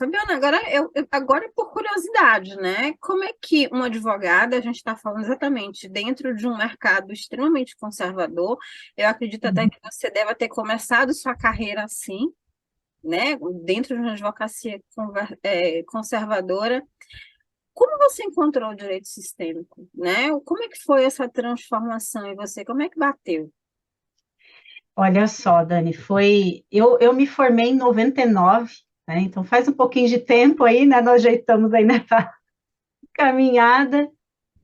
Fabiana, agora por curiosidade, né? Como é que uma advogada, a gente está falando exatamente dentro de um mercado extremamente conservador, eu acredito até Uhum. que você deva ter começado sua carreira assim, né? Dentro de uma advocacia conservadora. Como você encontrou o direito sistêmico, né? Como é que foi essa transformação em você? Como é que bateu? Olha só, Dani, eu me formei em 99, né? Então faz um pouquinho de tempo aí, né? Nós já estamos aí nessa caminhada.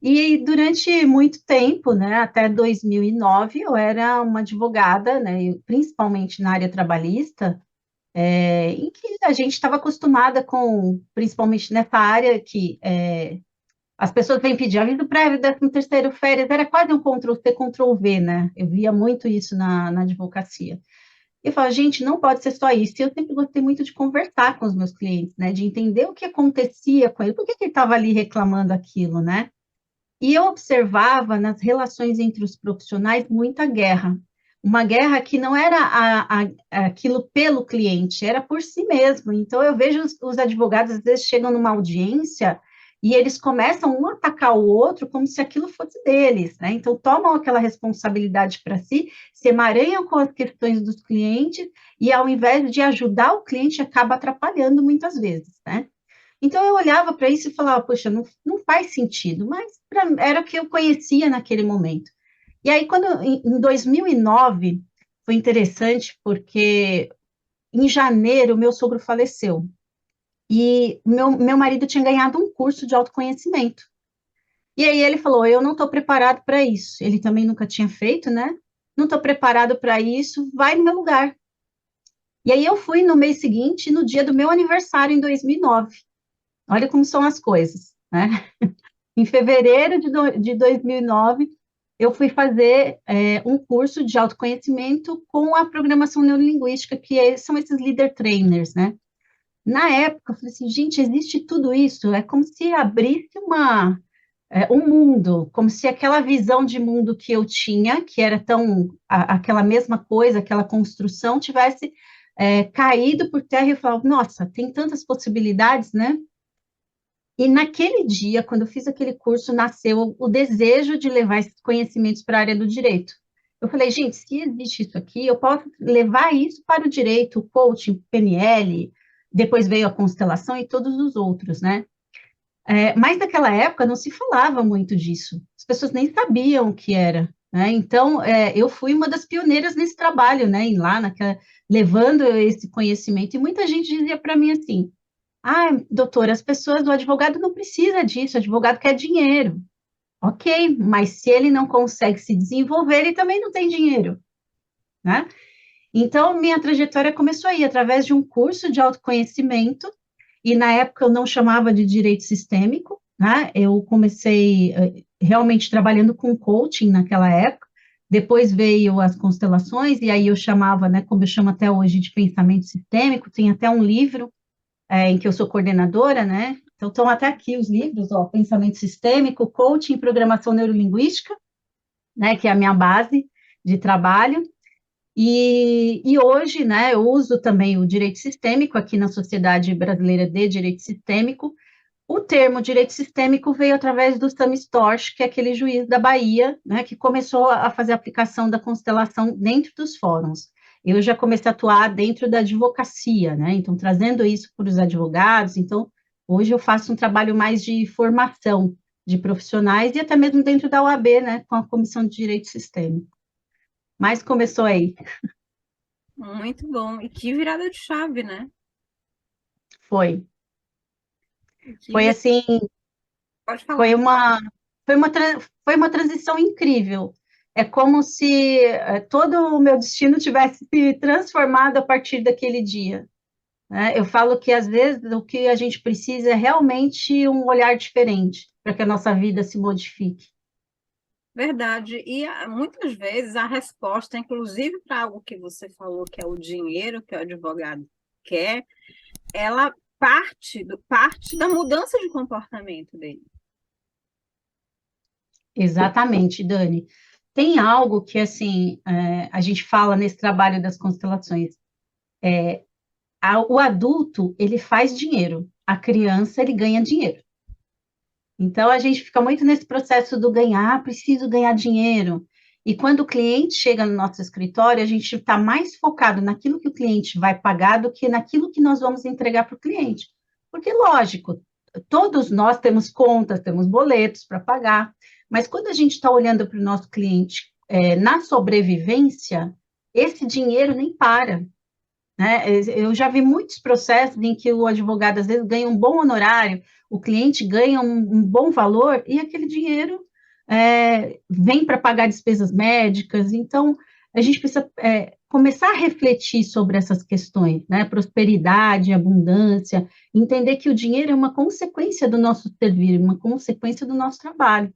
E durante muito tempo, né, até 2009, eu era uma advogada, né, principalmente na área trabalhista, em que a gente estava acostumada com, principalmente nessa área que as pessoas vêm pedir aviso prévio, 13º férias, era quase um Ctrl-C, Ctrl-V, né? Eu via muito isso na advocacia. E eu falava, gente, não pode ser só isso. E eu sempre gostei muito de conversar com os meus clientes, né? De entender o que acontecia com ele, por que que ele estava ali reclamando aquilo, né? E eu observava nas relações entre os profissionais muita guerra. Uma guerra que não era aquilo pelo cliente, era por si mesmo. Então, eu vejo os advogados, às vezes, chegam numa audiência e eles começam um a atacar o outro como se aquilo fosse deles, né? Então, tomam aquela responsabilidade para si, se emaranham com as questões dos clientes e, ao invés de ajudar o cliente, acaba atrapalhando muitas vezes, né? Então eu olhava para isso e falava, poxa, não faz sentido, mas era o que eu conhecia naquele momento. E aí, em 2009, foi interessante porque em janeiro meu sogro faleceu e meu marido tinha ganhado um curso de autoconhecimento. E aí ele falou, eu não estou preparado para isso. Ele também nunca tinha feito, né? Não estou preparado para isso, vai no meu lugar. E aí eu fui no mês seguinte, no dia do meu aniversário, em 2009. Olha como são as coisas, né? Em fevereiro de 2009, eu fui fazer um curso de autoconhecimento com a programação neurolinguística, são esses leader trainers, né? Na época, eu falei assim, gente, existe tudo isso? É como se abrisse um mundo, como se aquela visão de mundo que eu tinha, que era aquela mesma coisa, aquela construção, tivesse caído por terra e eu falava, nossa, tem tantas possibilidades, né? E naquele dia, quando eu fiz aquele curso, nasceu o desejo de levar esses conhecimentos para a área do direito. Eu falei, gente, se existe isso aqui, eu posso levar isso para o direito, o coaching, PNL, depois veio a constelação e todos os outros, né? Mas naquela época não se falava muito disso, as pessoas nem sabiam o que era, né? Então, eu fui uma das pioneiras nesse trabalho, né? Levando esse conhecimento, e muita gente dizia para mim assim, ah, doutora, as pessoas, o advogado não precisa disso, o advogado quer dinheiro. Ok, mas se ele não consegue se desenvolver, ele também não tem dinheiro, né? Então, minha trajetória começou aí, através de um curso de autoconhecimento, e na época eu não chamava de direito sistêmico, né? Eu comecei realmente trabalhando com coaching naquela época, depois veio as constelações, e aí eu chamava, né, como eu chamo até hoje, de pensamento sistêmico, tem até um livro em que eu sou coordenadora, né? Então, estão até aqui os livros, ó, Pensamento Sistêmico, Coaching e Programação Neurolinguística, né, que é a minha base de trabalho. E hoje, né, eu uso também o direito sistêmico aqui na Sociedade Brasileira de Direito Sistêmico. O termo direito sistêmico veio através do Sam Storch, que é aquele juiz da Bahia, né, que começou a fazer a aplicação da constelação dentro dos fóruns. Eu já comecei a atuar dentro da advocacia, né, então trazendo isso para os advogados. Então, hoje eu faço um trabalho mais de formação de profissionais e até mesmo dentro da OAB, né, com a Comissão de Direito Sistêmico. Mas começou aí, Muito bom. E que virada de chave, né? foi. Que Foi vi- assim, Pode falar. foi uma, foi uma transição incrível. É como se todo o meu destino tivesse se transformado a partir daquele dia, né? Eu falo que às vezes o que a gente precisa é realmente um olhar diferente para que a nossa vida se modifique. Verdade. Muitas vezes a resposta, inclusive para algo que você falou, que é o dinheiro que o advogado quer, ela parte da mudança de comportamento dele. Exatamente, Dani. Tem algo que assim a gente fala nesse trabalho das constelações. o adulto, ele faz dinheiro, a criança, ele ganha dinheiro. Então, a gente fica muito nesse processo do ganhar, preciso ganhar dinheiro. E quando o cliente chega no nosso escritório, a gente está mais focado naquilo que o cliente vai pagar do que naquilo que nós vamos entregar para o cliente. Porque, lógico, todos nós temos contas, temos boletos para pagar, mas quando a gente está olhando para o nosso cliente na sobrevivência, esse dinheiro nem para. Né? Eu já vi muitos processos em que o advogado, às vezes, ganha um bom honorário, o cliente ganha um bom valor, e aquele dinheiro vem para pagar despesas médicas. Então, a gente precisa começar a refletir sobre essas questões, né? Prosperidade, abundância, entender que o dinheiro é uma consequência do nosso servir, uma consequência do nosso trabalho.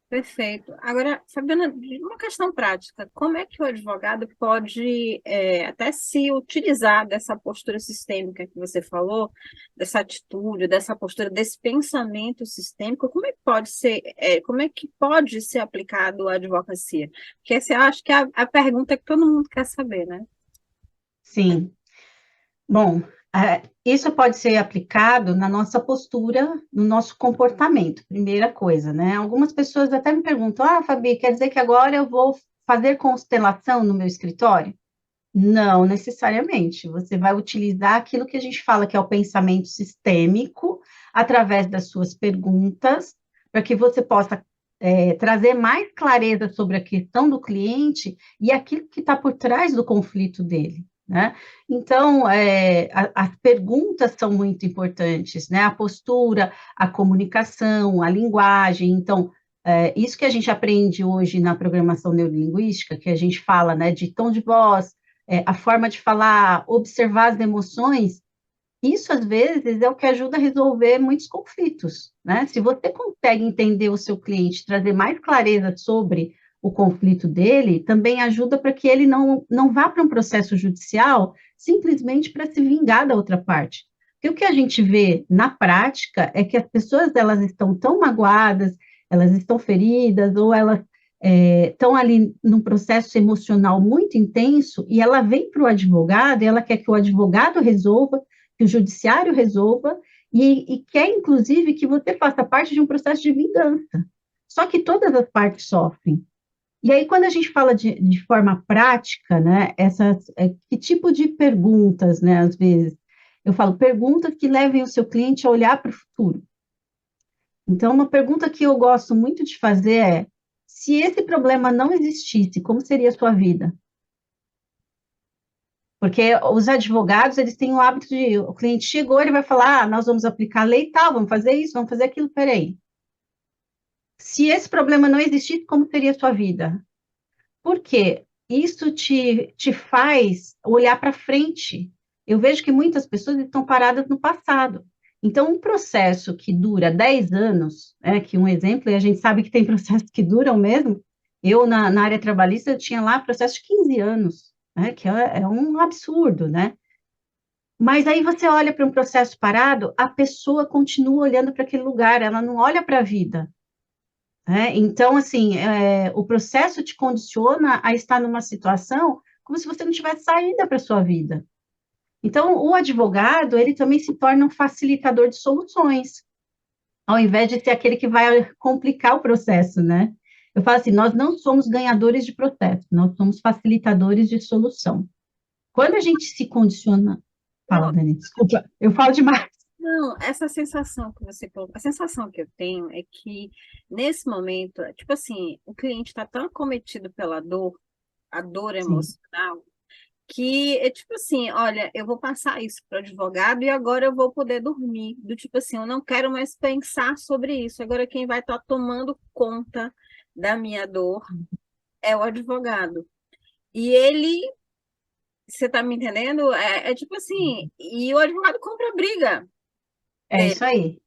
Perfeito. Agora, Fabiana, uma questão prática, como é que o advogado pode até se utilizar dessa postura sistêmica que você falou, dessa atitude, dessa postura, desse pensamento sistêmico, como é que pode ser aplicado à advocacia? Porque essa eu acho que é a pergunta que todo mundo quer saber, né? Sim. Bom, isso pode ser aplicado na nossa postura, no nosso comportamento, primeira coisa, né? Algumas pessoas até me perguntam, Fabi, quer dizer que agora eu vou fazer constelação no meu escritório? Não necessariamente. Você vai utilizar aquilo que a gente fala que é o pensamento sistêmico, através das suas perguntas, para que você possa trazer mais clareza sobre a questão do cliente e aquilo que está por trás do conflito dele. Né? Então, as perguntas são muito importantes, né? A postura, a comunicação, a linguagem. Então, isso que a gente aprende hoje na programação neurolinguística, que a gente fala, né, de tom de voz, a forma de falar, observar as emoções, isso às vezes é o que ajuda a resolver muitos conflitos, né? Se você consegue entender o seu cliente, trazer mais clareza sobre o conflito dele, também ajuda para que ele não vá para um processo judicial simplesmente para se vingar da outra parte. Porque o que a gente vê na prática é que as pessoas elas estão tão magoadas, elas estão feridas, ou elas estão ali num processo emocional muito intenso, e ela vem para o advogado, e ela quer que o advogado resolva, que o judiciário resolva, e quer, inclusive, que você faça parte de um processo de vingança. Só que todas as partes sofrem. E aí, quando a gente fala de forma prática, né, que tipo de perguntas, né, às vezes, eu falo perguntas que levem o seu cliente a olhar para o futuro. Então, uma pergunta que eu gosto muito de fazer é: se esse problema não existisse, como seria a sua vida? Porque os advogados, eles têm o hábito de, o cliente chegou, ele vai falar, nós vamos aplicar a lei e tal, vamos fazer isso, vamos fazer aquilo, peraí. Se esse problema não existisse, como seria a sua vida? Por quê? Isso te faz olhar para frente. Eu vejo que muitas pessoas estão paradas no passado. Então, um processo que dura 10 anos, que um exemplo, e a gente sabe que tem processos que duram mesmo, eu, na área trabalhista, eu tinha lá processo de 15 anos, que é um absurdo, né? Mas aí você olha para um processo parado, a pessoa continua olhando para aquele lugar, ela não olha para a vida. Então, assim, o processo te condiciona a estar numa situação como se você não tivesse saída para a sua vida. Então, o advogado, ele também se torna um facilitador de soluções, ao invés de ser aquele que vai complicar o processo, né? Eu falo assim, nós não somos ganhadores de processo, nós somos facilitadores de solução. Quando a gente se condiciona... Fala, Dani, desculpa, eu falo demais. Não, essa sensação que você colocou, a sensação que eu tenho é que nesse momento, tipo assim, o cliente está tão acometido pela dor, a dor Sim, emocional, que é tipo assim, olha, eu vou passar isso para o advogado e agora eu vou poder dormir. Do tipo assim, eu não quero mais pensar sobre isso. Agora quem vai estar tomando conta da minha dor é o advogado. E ele, você está me entendendo? É tipo assim, e o advogado compra a briga é dele. isso aí.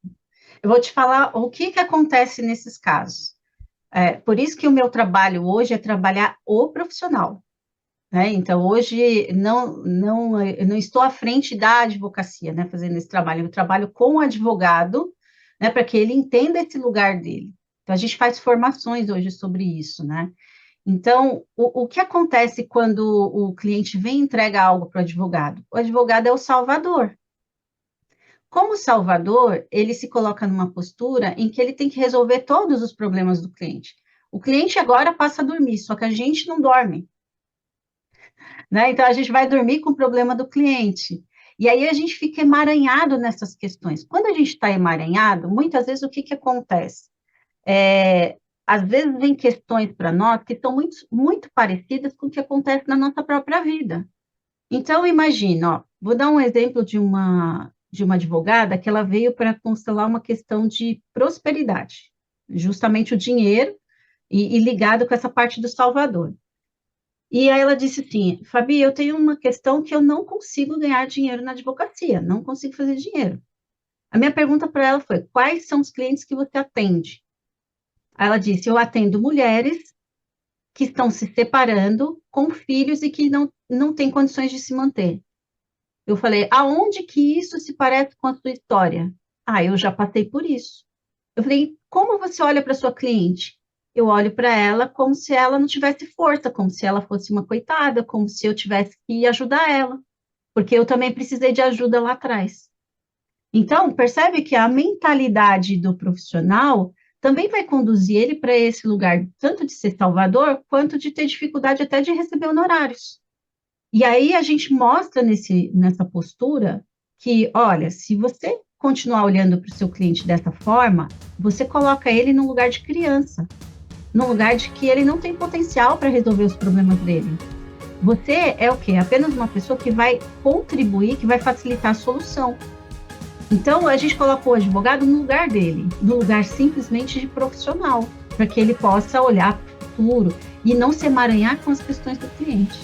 Eu vou te falar o que acontece nesses casos. Por isso que o meu trabalho hoje é trabalhar o profissional. Né? Então, hoje, eu não estou à frente da advocacia, né, fazendo esse trabalho, eu trabalho com o advogado, para que ele entenda esse lugar dele. Então, a gente faz formações hoje sobre isso, né? Então, o que acontece quando o cliente vem e entrega algo para o advogado? O advogado é o salvador. Como salvador, ele se coloca numa postura em que ele tem que resolver todos os problemas do cliente. O cliente agora passa a dormir, só que a gente não dorme, né? Então, a gente vai dormir com o problema do cliente. E aí a gente fica emaranhado nessas questões. Quando a gente está emaranhado, muitas vezes o que acontece? Às vezes vem questões para nós que são muito, muito parecidas com o que acontece na nossa própria vida. Então, imagina, ó, vou dar um exemplo de uma advogada que ela veio para constelar uma questão de prosperidade, justamente o dinheiro e ligado com essa parte do Salvador. E aí ela disse assim, Fabi, eu tenho uma questão que eu não consigo ganhar dinheiro na advocacia, não consigo fazer dinheiro. A minha pergunta para ela foi, quais são os clientes que você atende? Aí ela disse, eu atendo mulheres que estão se separando com filhos e que não têm condições de se manter. Eu falei, aonde que isso se parece com a sua história? Ah, eu já passei por isso. Eu falei, como você olha para sua cliente? Eu olho para ela como se ela não tivesse força, como se ela fosse uma coitada, como se eu tivesse que ajudar ela, porque eu também precisei de ajuda lá atrás. Então, percebe que a mentalidade do profissional também vai conduzir ele para esse lugar, tanto de ser salvador, quanto de ter dificuldade até de receber honorários. E aí a gente mostra nessa postura que, olha, se você continuar olhando para o seu cliente dessa forma, você coloca ele no lugar de criança, no lugar de que ele não tem potencial para resolver os problemas dele. Você é o quê? Apenas uma pessoa que vai contribuir, que vai facilitar a solução. Então, a gente coloca o advogado no lugar dele, no lugar simplesmente de profissional, para que ele possa olhar para o futuro e não se emaranhar com as questões do cliente.